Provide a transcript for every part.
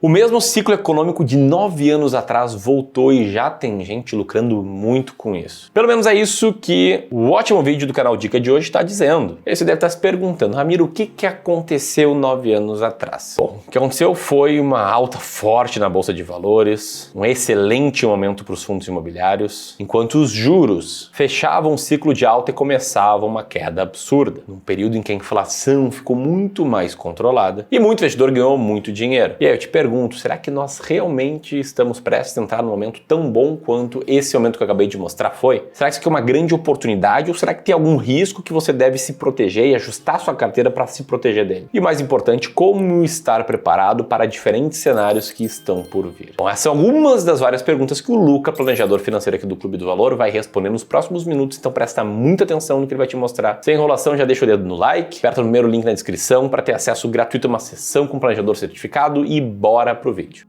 O mesmo ciclo econômico de 9 anos atrás voltou e já tem gente lucrando muito com isso. Pelo menos é isso que o ótimo vídeo do canal Dica de hoje está dizendo. E você deve estar se perguntando, Ramiro, o que aconteceu 9 anos atrás? Bom, o que aconteceu foi uma alta forte na Bolsa de Valores, um excelente momento para os fundos imobiliários, enquanto os juros fechavam um ciclo de alta e começava uma queda absurda, num período em que a inflação ficou muito mais controlada e muito investidor ganhou muito dinheiro. E aí eu te pergunto, será que nós realmente estamos prestes a entrar num momento tão bom quanto esse momento que eu acabei de mostrar foi? Será que isso aqui é uma grande oportunidade ou será que tem algum risco que você deve se proteger e ajustar sua carteira para se proteger dele? E mais importante, como estar preparado para diferentes cenários que estão por vir? Bom, essas são algumas das várias perguntas que o Luca, planejador financeiro aqui do Clube do Valor, vai responder nos próximos minutos, então presta muita atenção no que ele vai te mostrar. Sem enrolação, já deixa o dedo no like, aperta o primeiro link na descrição para ter acesso gratuito a uma sessão com planejador certificado e bora pro vídeo.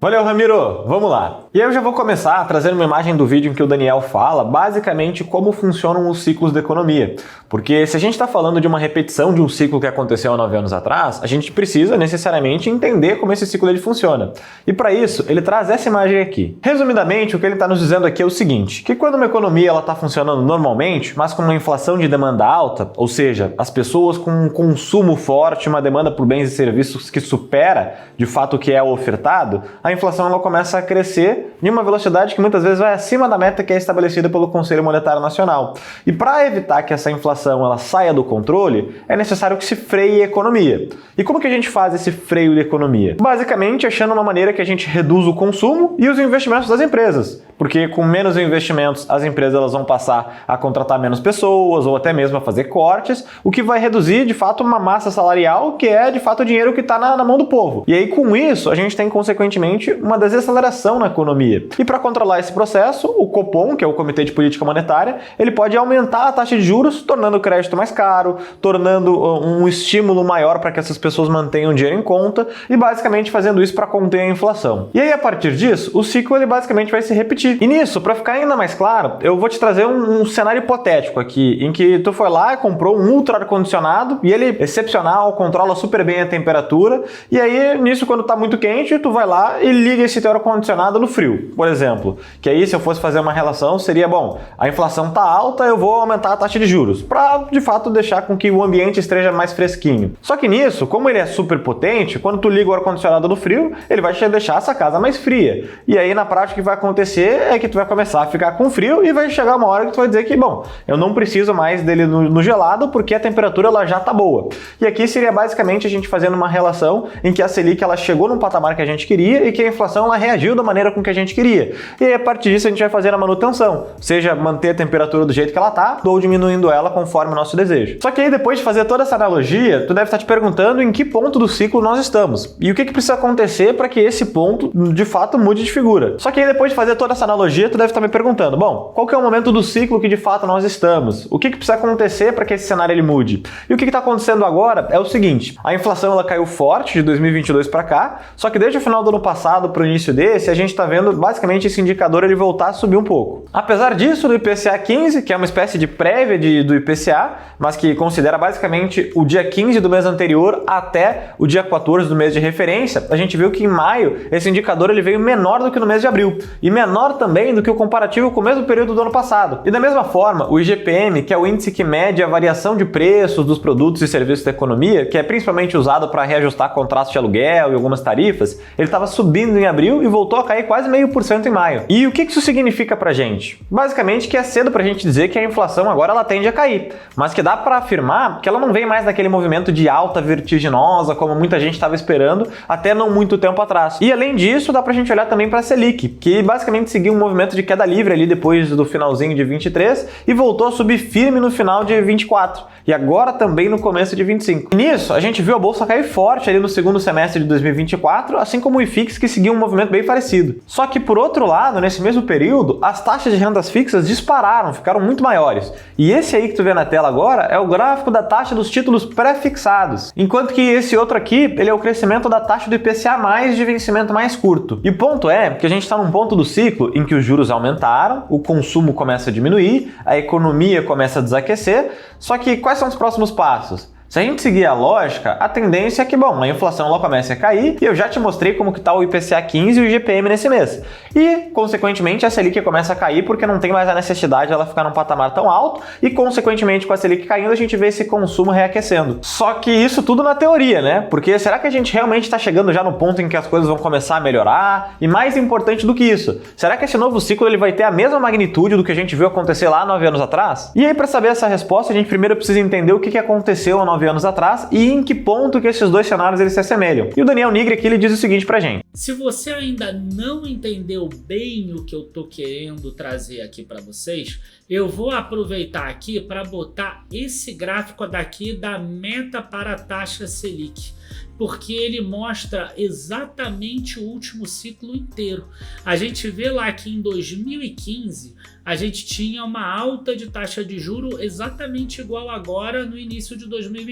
Valeu, Ramiro! Vamos lá! E aí eu já vou começar trazendo uma imagem do vídeo em que o Daniel fala basicamente como funcionam os ciclos da economia. Porque se a gente está falando de uma repetição de um ciclo que aconteceu há 9 anos atrás, a gente precisa necessariamente entender como esse ciclo ele funciona. E para isso, ele traz essa imagem aqui. Resumidamente, o que ele está nos dizendo aqui é o seguinte, que quando uma economia está funcionando normalmente, mas com uma inflação de demanda alta, ou seja, as pessoas com um consumo forte, uma demanda por bens e serviços que supera de fato o que é ofertado, a inflação ela começa a crescer em uma velocidade que muitas vezes vai acima da meta que é estabelecida pelo Conselho Monetário Nacional. E para evitar que essa inflação ela saia do controle, é necessário que se freie a economia. E como que a gente faz esse freio da economia? Basicamente achando uma maneira que a gente reduz o consumo e os investimentos das empresas. Porque com menos investimentos as empresas elas vão passar a contratar menos pessoas ou até mesmo a fazer cortes, o que vai reduzir de fato uma massa salarial que é de fato o dinheiro que está na mão do povo. E aí com isso a gente tem consequentemente uma desaceleração na economia. E para controlar esse processo, o Copom, que é o Comitê de Política Monetária, ele pode aumentar a taxa de juros, tornando o crédito mais caro, tornando um estímulo maior para que essas pessoas mantenham o dinheiro em conta e basicamente fazendo isso para conter a inflação. E aí a partir disso, o ciclo ele basicamente vai se repetir. E nisso, para ficar ainda mais claro, eu vou te trazer um cenário hipotético aqui, em que tu foi lá e comprou um ultra ar-condicionado e ele é excepcional, controla super bem a temperatura e aí nisso quando tá muito quente, tu vai lá e liga esse teu ar-condicionado no frio, por exemplo. Que aí se eu fosse fazer uma relação seria, bom, a inflação tá alta, eu vou aumentar a taxa de juros, para de fato deixar com que o ambiente esteja mais fresquinho. Só que nisso, como ele é super potente, quando tu liga o ar-condicionado no frio, ele vai te deixar essa casa mais fria. E aí na prática o que vai acontecer é que tu vai começar a ficar com frio e vai chegar uma hora que tu vai dizer que, bom, eu não preciso mais dele no gelado porque a temperatura ela já tá boa. E aqui seria basicamente a gente fazendo uma relação em que a Selic ela chegou num patamar que a gente queria e que a inflação ela reagiu da maneira com que a gente queria. E aí, a partir disso a gente vai fazer a manutenção, seja manter a temperatura do jeito que ela tá ou diminuindo ela conforme o nosso desejo. Só que aí depois de fazer toda essa analogia, tu deve estar te perguntando em que ponto do ciclo nós estamos e o que precisa acontecer para que esse ponto de fato mude de figura. Só que aí depois de fazer toda essa analogia, tu deve estar me perguntando, bom, qual que é o momento do ciclo que de fato nós estamos? O que precisa acontecer para que esse cenário ele mude? E o que está acontecendo agora é o seguinte, a inflação ela caiu forte de 2022 para cá, só que desde o final do ano passado para o início desse, a gente está vendo basicamente esse indicador ele voltar a subir um pouco. Apesar disso, do IPCA 15, que é uma espécie de prévia do IPCA, mas que considera basicamente o dia 15 do mês anterior até o dia 14 do mês de referência, a gente viu que em maio esse indicador ele veio menor do que no mês de abril e menor também do que o comparativo com o mesmo período do ano passado. E da mesma forma, o IGPM, que é o índice que mede a variação de preços dos produtos e serviços da economia, que é principalmente usado para reajustar contratos de aluguel e algumas tarifas, ele estava subindo em abril e voltou a cair quase 0,5% em maio. E o que isso significa pra gente? Basicamente que é cedo pra gente dizer que a inflação agora ela tende a cair, mas que dá para afirmar que ela não vem mais naquele movimento de alta vertiginosa como muita gente estava esperando até não muito tempo atrás. E além disso, dá pra gente olhar também para a Selic, que basicamente seguiu um movimento de queda livre ali depois do finalzinho de 23 e voltou a subir firme no final de 24 e agora também no começo de 25. E nisso, a gente viu a bolsa cair forte ali no segundo semestre de 2024, assim como o IFIX que seguiu um movimento bem parecido. Só que por outro lado, nesse mesmo período, as taxas de rendas fixas dispararam, ficaram muito maiores. E esse aí que tu vê na tela agora é o gráfico da taxa dos títulos pré-fixados, enquanto que esse outro aqui, ele é o crescimento da taxa do IPCA+ de vencimento mais curto. E o ponto é que a gente está num ponto do ciclo em que os juros aumentaram, o consumo começa a diminuir, a economia começa a desaquecer, só que quais são os próximos passos? Se a gente seguir a lógica, a tendência é que, bom, a inflação ela comece a cair e eu já te mostrei como que tá o IPCA 15 e o IGPM nesse mês. E, consequentemente, a Selic começa a cair porque não tem mais a necessidade de ela ficar num patamar tão alto e, consequentemente, com a Selic caindo, a gente vê esse consumo reaquecendo. Só que isso tudo na teoria, né? Porque será que a gente realmente está chegando já no ponto em que as coisas vão começar a melhorar? E mais importante do que isso, será que esse novo ciclo ele vai ter a mesma magnitude do que a gente viu acontecer lá 9 anos atrás? E aí, para saber essa resposta, a gente primeiro precisa entender o que aconteceu há 9 anos atrás e em que ponto que esses dois cenários eles se assemelham. E o Daniel Nigri aqui ele diz o seguinte pra gente. Se você ainda não entendeu bem o que eu tô querendo trazer aqui para vocês, eu vou aproveitar aqui para botar esse gráfico daqui da meta para a taxa Selic, porque ele mostra exatamente o último ciclo inteiro. A gente vê lá que em 2015 a gente tinha uma alta de taxa de juro exatamente igual agora no início de 2025.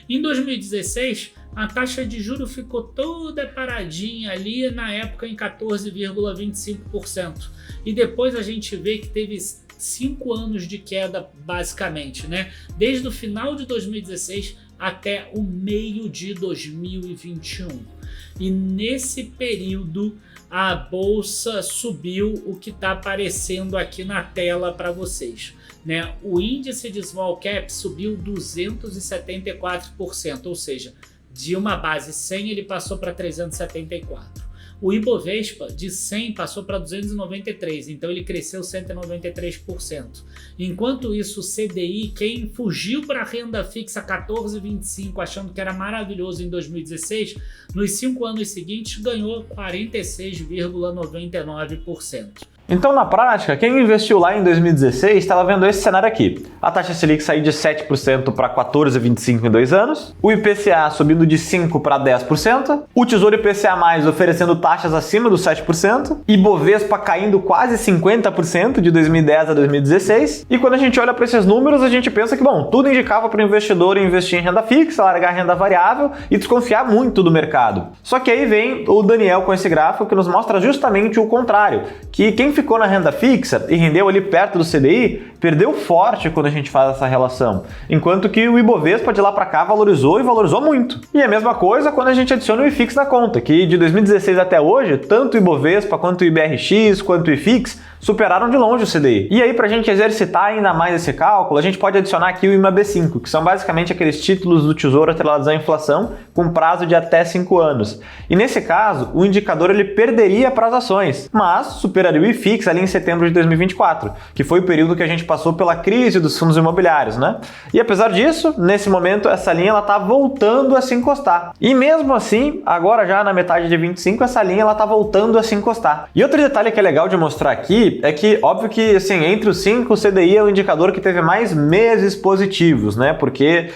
Em 2016, a taxa de juro ficou toda paradinha ali na época em 14,25%. E depois a gente vê que teve 5 anos de queda basicamente, né? Desde o final de 2016 até o meio de 2021. E nesse período a bolsa subiu o que está aparecendo aqui na tela para vocês, né? O índice de small cap subiu 274%, ou seja, de uma base 100 ele passou para 374. O Ibovespa de 100 passou para 293, então ele cresceu 193%. Enquanto isso, o CDI, quem fugiu para a renda fixa 14,25 achando que era maravilhoso em 2016, nos 5 anos seguintes ganhou 46,99%. Então, na prática, quem investiu lá em 2016 estava vendo esse cenário aqui. A taxa Selic sair de 7% para 14,25% em 2 anos, o IPCA subindo de 5% para 10%, o Tesouro IPCA+, oferecendo taxas acima dos 7%, Ibovespa caindo quase 50% de 2010 a 2016, e quando a gente olha para esses números, a gente pensa que, bom, tudo indicava para o investidor investir em renda fixa, largar renda variável e desconfiar muito do mercado. Só que aí vem o Daniel com esse gráfico que nos mostra justamente o contrário, que quem ficou na renda fixa e rendeu ali perto do CDI, perdeu forte quando a gente faz essa relação, enquanto que o Ibovespa de lá para cá valorizou e valorizou muito. E a mesma coisa quando a gente adiciona o IFIX na conta, que de 2016 até hoje, tanto o Ibovespa quanto o IBRX quanto o IFIX superaram de longe o CDI. E aí, para a gente exercitar ainda mais esse cálculo, a gente pode adicionar aqui o IMAB5, que são basicamente aqueles títulos do Tesouro atrelados à inflação com prazo de até 5 anos. E nesse caso, o indicador ele perderia para as ações, mas superaria o IFIX ali em setembro de 2024, que foi o período que a gente passou pela crise dos fundos imobiliários, né? E apesar disso, nesse momento, essa linha está voltando a se encostar. E mesmo assim, agora já na metade de 25, essa linha está voltando a se encostar. E outro detalhe que é legal de mostrar aqui é que, óbvio que, assim, entre os 5, o CDI é o indicador que teve mais meses positivos, né? Porque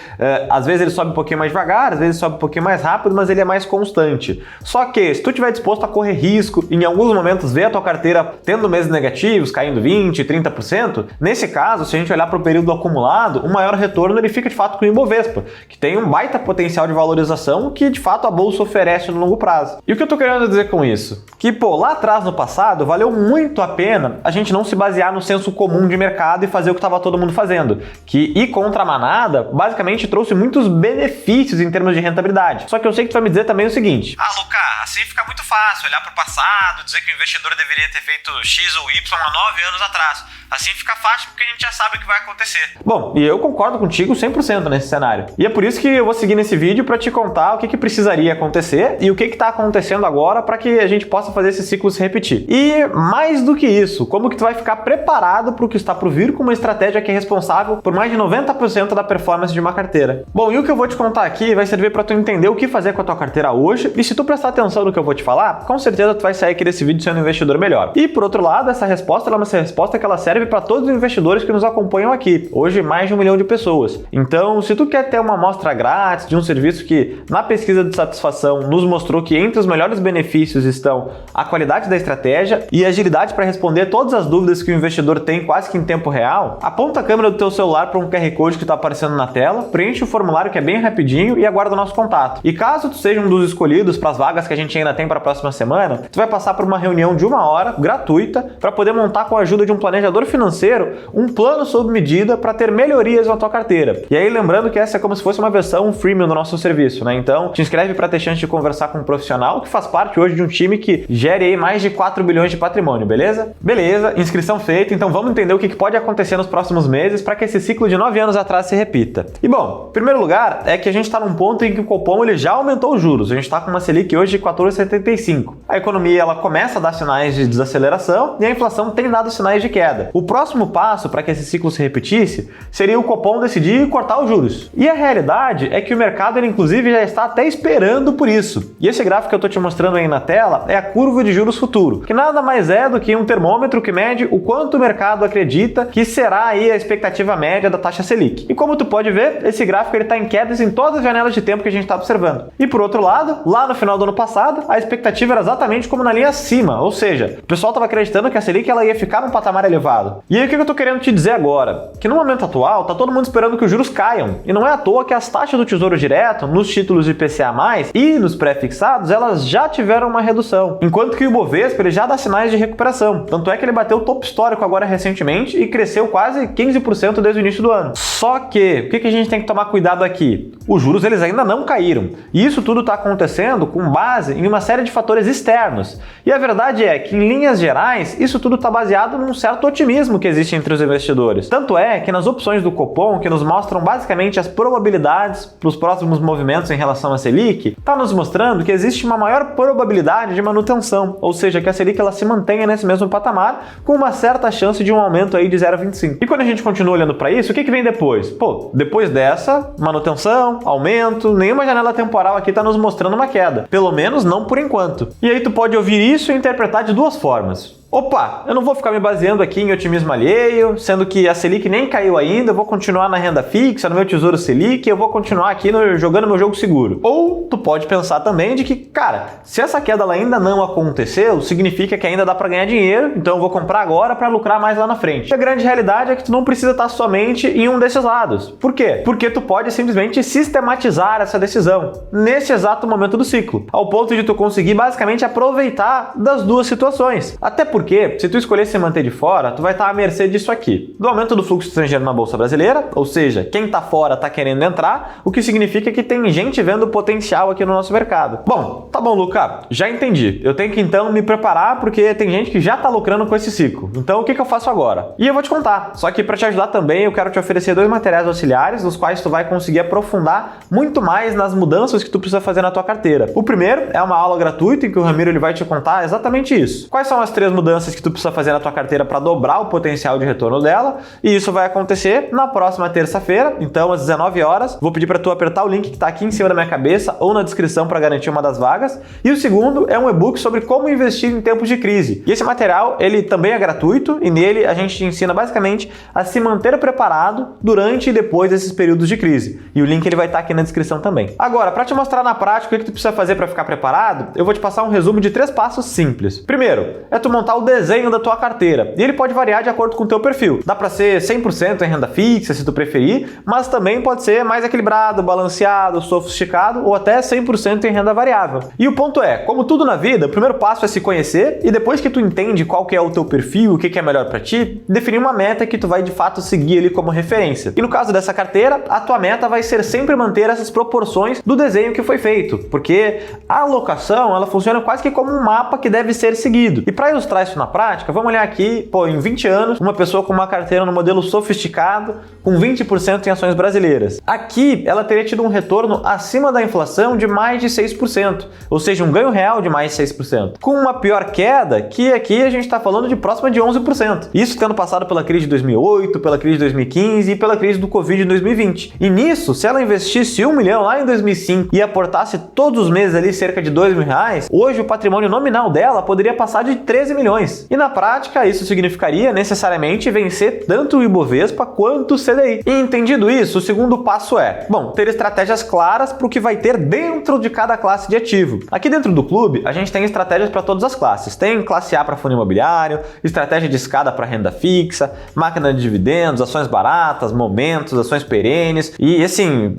às vezes ele sobe um pouquinho mais devagar, às vezes sobe um pouquinho mais rápido, mas ele é mais constante. Só que, se tu estiver disposto a correr risco, em alguns momentos ver a tua carteira tendo meses negativos, caindo 20%, 30%, nesse caso, se a gente olhar para o período acumulado, o maior retorno ele fica de fato com o Ibovespa, que tem um baita potencial de valorização que de fato a bolsa oferece no longo prazo. E o que eu tô querendo dizer com isso? Que, pô, lá atrás no passado, valeu muito a pena a gente não se basear no senso comum de mercado e fazer o que estava todo mundo fazendo, que ir contra a manada basicamente trouxe muitos benefícios em termos de rentabilidade. Só que eu sei que tu vai me dizer também o seguinte: Luca, assim fica muito fácil olhar para o passado, dizer que o investidor deveria ter feito X ou Y há 9 anos atrás. Assim fica fácil porque a gente já sabe o que vai acontecer. Bom, e eu concordo contigo 100% nesse cenário. E é por isso que eu vou seguir nesse vídeo para te contar o que precisaria acontecer e o que está acontecendo agora para que a gente possa fazer esse ciclo se repetir. E mais do que isso, como que tu vai ficar preparado para o que está por vir com uma estratégia que é responsável por mais de 90% da performance de uma carteira. Bom, e o que eu vou te contar aqui vai servir para tu entender o que fazer com a tua carteira hoje, e se tu prestar atenção no que eu vou te falar, com certeza tu vai sair aqui desse vídeo sendo um investidor melhor. E por outro lado, essa resposta é uma resposta que ela serve para todos os investidores que nos acompanham aqui. Hoje, mais de 1 milhão de pessoas. Então, se tu quer ter uma amostra grátis de um serviço que, na pesquisa de satisfação, nos mostrou que entre os melhores benefícios estão a qualidade da estratégia e a agilidade para responder responder todas as dúvidas que o investidor tem quase que em tempo real, aponta a câmera do teu celular para um QR Code que está aparecendo na tela, preenche o formulário que é bem rapidinho e aguarda o nosso contato. E caso tu seja um dos escolhidos para as vagas que a gente ainda tem para a próxima semana, tu vai passar por uma reunião de 1 hora, gratuita, para poder montar com a ajuda de um planejador financeiro um plano sob medida para ter melhorias na tua carteira. E aí lembrando que essa é como se fosse uma versão freemium do nosso serviço, né? Então te inscreve para ter chance de conversar com um profissional que faz parte hoje de um time que gere aí mais de 4 bilhões de patrimônio, beleza? Beleza, inscrição feita, então vamos entender o que pode acontecer nos próximos meses para que esse ciclo de 9 anos atrás se repita. E bom, em primeiro lugar é que a gente está num ponto em que o Copom ele já aumentou os juros, a gente está com uma Selic hoje de 14,75. A economia ela começa a dar sinais de desaceleração e a inflação tem dado sinais de queda. O próximo passo para que esse ciclo se repetisse seria o Copom decidir cortar os juros. E a realidade é que o mercado ele, inclusive já está até esperando por isso. E esse gráfico que eu estou te mostrando aí na tela é a curva de juros futuro, que nada mais é do que um termômetro que mede o quanto o mercado acredita que será aí a expectativa média da taxa Selic. E como tu pode ver, esse gráfico está em quedas em todas as janelas de tempo que a gente está observando. E por outro lado, lá no final do ano passado, a expectativa era exatamente como na linha acima, ou seja, o pessoal estava acreditando que a Selic ela ia ficar num patamar elevado. E aí o que eu estou querendo te dizer agora? Que no momento atual, tá todo mundo esperando que os juros caiam. E não é à toa que as taxas do Tesouro Direto, nos títulos de IPCA+, e nos pré-fixados, elas já tiveram uma redução. Enquanto que o Ibovespa ele já dá sinais de recuperação. Tanto é que ele bateu o topo histórico agora recentemente e cresceu quase 15% desde o início do ano. Só que, o que a gente tem que tomar cuidado aqui? Os juros eles ainda não caíram. E isso tudo está acontecendo com base em uma série de fatores externos. E a verdade é que, em linhas gerais, isso tudo está baseado num certo otimismo que existe entre os investidores. Tanto é que nas opções do Copom, que nos mostram basicamente as probabilidades para os próximos movimentos em relação à Selic, está nos mostrando que existe uma maior probabilidade de manutenção, ou seja, que a Selic ela se mantenha nesse mesmo patamar com uma certa chance de um aumento aí de 0,25. E quando a gente continua olhando para isso, o que vem depois? Pô, depois dessa, manutenção, aumento, nenhuma janela temporal aqui está nos mostrando uma queda, pelo menos não por enquanto. E aí tu pode ouvir isso e interpretar de duas formas. Opa, eu não vou ficar me baseando aqui em otimismo alheio, sendo que a Selic nem caiu ainda, eu vou continuar na renda fixa, no meu Tesouro Selic, eu vou continuar aqui jogando meu jogo seguro. Ou tu pode pensar também de que, cara, se essa queda ela ainda não aconteceu, significa que ainda dá para ganhar dinheiro, então eu vou comprar agora para lucrar mais lá na frente. E a grande realidade é que tu não precisa estar somente em um desses lados. Por quê? Porque tu pode simplesmente sistematizar essa decisão nesse exato momento do ciclo, ao ponto de tu conseguir basicamente aproveitar das duas situações. Até porque, se tu escolher se manter de fora, tu vai estar à mercê disso aqui. Do aumento do fluxo estrangeiro na Bolsa Brasileira, ou seja, quem tá fora tá querendo entrar, o que significa que tem gente vendo potencial aqui no nosso mercado. Bom, tá bom, Luca, já entendi. Eu tenho que então me preparar porque tem gente que já tá lucrando com esse ciclo. Então o que eu faço agora? E eu vou te contar. Só que para te ajudar também, eu quero te oferecer 2 materiais auxiliares, nos quais tu vai conseguir aprofundar muito mais nas mudanças que tu precisa fazer na tua carteira. O primeiro é uma aula gratuita em que o Ramiro ele vai te contar exatamente isso. Quais são as 3 mudanças que tu precisa fazer na tua carteira para dobrar o potencial de retorno dela, e isso vai acontecer na próxima terça-feira, então às 19 horas. Vou pedir para tu apertar o link que está aqui em cima da minha cabeça ou na descrição para garantir uma das vagas. E o segundo é um e-book sobre como investir em tempos de crise. E esse material, ele também é gratuito e nele a gente te ensina basicamente a se manter preparado durante e depois desses períodos de crise. E o link ele vai estar aqui na descrição também. Agora, para te mostrar na prática o que tu precisa fazer para ficar preparado, eu vou te passar um resumo de 3 passos simples. Primeiro, é tu montar o desenho da tua carteira. E ele pode variar de acordo com o teu perfil. Dá para ser 100% em renda fixa, se tu preferir, mas também pode ser mais equilibrado, balanceado, sofisticado ou até 100% em renda variável. E o ponto é, como tudo na vida, o primeiro passo é se conhecer e depois que tu entende qual que é o teu perfil, o que é melhor para ti, definir uma meta que tu vai de fato seguir ali como referência. E no caso dessa carteira, a tua meta vai ser sempre manter essas proporções do desenho que foi feito, porque a alocação, ela funciona quase que como um mapa que deve ser seguido. E para ilustrar isso na prática, vamos olhar aqui, em 20 anos, uma pessoa com uma carteira no modelo sofisticado, com 20% em ações brasileiras. Aqui, ela teria tido um retorno acima da inflação de mais de 6%, ou seja, um ganho real de mais de 6%. Com uma pior queda, que aqui a gente está falando de próxima de 11%. Isso tendo passado pela crise de 2008, pela crise de 2015 e pela crise do Covid de 2020. E nisso, se ela investisse 1 milhão lá em 2005 e aportasse todos os meses ali cerca de R$2.000, hoje o patrimônio nominal dela poderia passar de 13 milhões. ações. E na prática, isso significaria necessariamente vencer tanto o Ibovespa quanto o CDI. E entendido isso, o segundo passo é, bom, ter estratégias claras para o que vai ter dentro de cada classe de ativo. Aqui dentro do clube, a gente tem estratégias para todas as classes. Tem classe A para fundo imobiliário, estratégia de escada para renda fixa, máquina de dividendos, ações baratas, momentos, ações perenes e, assim,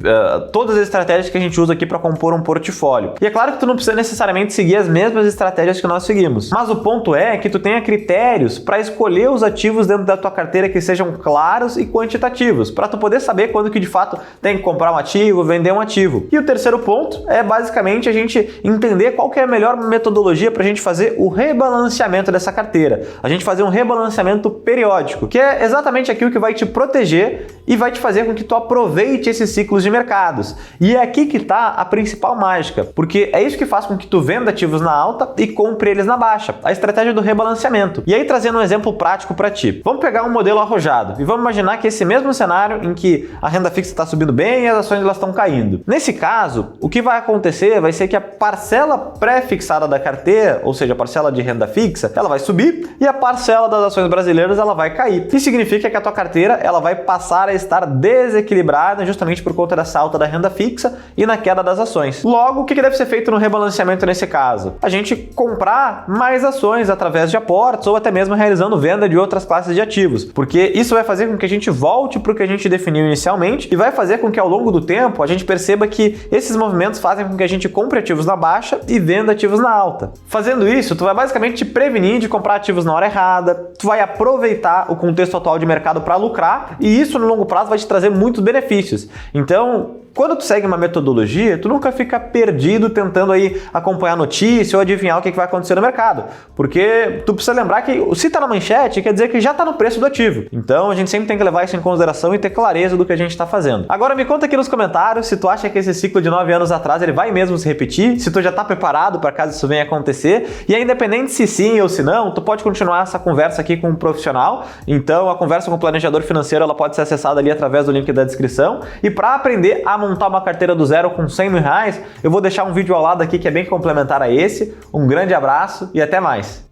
todas as estratégias que a gente usa aqui para compor um portfólio. E é claro que tu não precisa necessariamente seguir as mesmas estratégias que nós seguimos, mas o ponto é que tu tenha critérios para escolher os ativos dentro da tua carteira que sejam claros e quantitativos, para tu poder saber quando que de fato tem que comprar um ativo, vender um ativo. E o terceiro ponto é basicamente a gente entender qual que é a melhor metodologia para a gente fazer o rebalanceamento dessa carteira. A gente fazer um rebalanceamento periódico, que é exatamente aquilo que vai te proteger e vai te fazer com que tu aproveite esses ciclos de mercados. E é aqui que está a principal mágica, porque é isso que faz com que tu venda ativos na alta e compre eles na baixa, a estratégia do rebalanceamento. E aí, trazendo um exemplo prático para ti, vamos pegar um modelo arrojado e vamos imaginar que esse mesmo cenário em que a renda fixa está subindo bem e as ações elas estão caindo. Nesse caso, o que vai acontecer vai ser que a parcela pré-fixada da carteira, ou seja, a parcela de renda fixa, ela vai subir e a parcela das ações brasileiras ela vai cair. Isso significa que a tua carteira ela vai passar a estar desequilibrada justamente por conta dessa alta da renda fixa e na queda das ações. Logo, o que deve ser feito no rebalanceamento nesse caso? A gente comprar mais ações através de aportes ou até mesmo realizando venda de outras classes de ativos, porque isso vai fazer com que a gente volte para o que a gente definiu inicialmente e vai fazer com que ao longo do tempo a gente perceba que esses movimentos fazem com que a gente compre ativos na baixa e venda ativos na alta. Fazendo isso, tu vai basicamente te prevenir de comprar ativos na hora errada, tu vai aproveitar o contexto atual de mercado para lucrar e isso no longo prazo vai te trazer muitos benefícios. Então, quando tu segue uma metodologia, tu nunca fica perdido tentando aí acompanhar notícia ou adivinhar o que vai acontecer no mercado. Porque tu precisa lembrar que se tá na manchete, quer dizer que já tá no preço do ativo. Então a gente sempre tem que levar isso em consideração e ter clareza do que a gente tá fazendo. Agora me conta aqui nos comentários se tu acha que esse ciclo de 9 anos atrás ele vai mesmo se repetir, se tu já tá preparado para caso isso venha acontecer. E aí, independente se sim ou se não, tu pode continuar essa conversa aqui com um profissional. Então a conversa com o planejador financeiro ela pode ser acessada ali através do link da descrição. E para aprender a montar uma carteira do zero com 100 mil reais, eu vou deixar um vídeo ao lado aqui que é bem complementar a esse. Um grande abraço e até mais!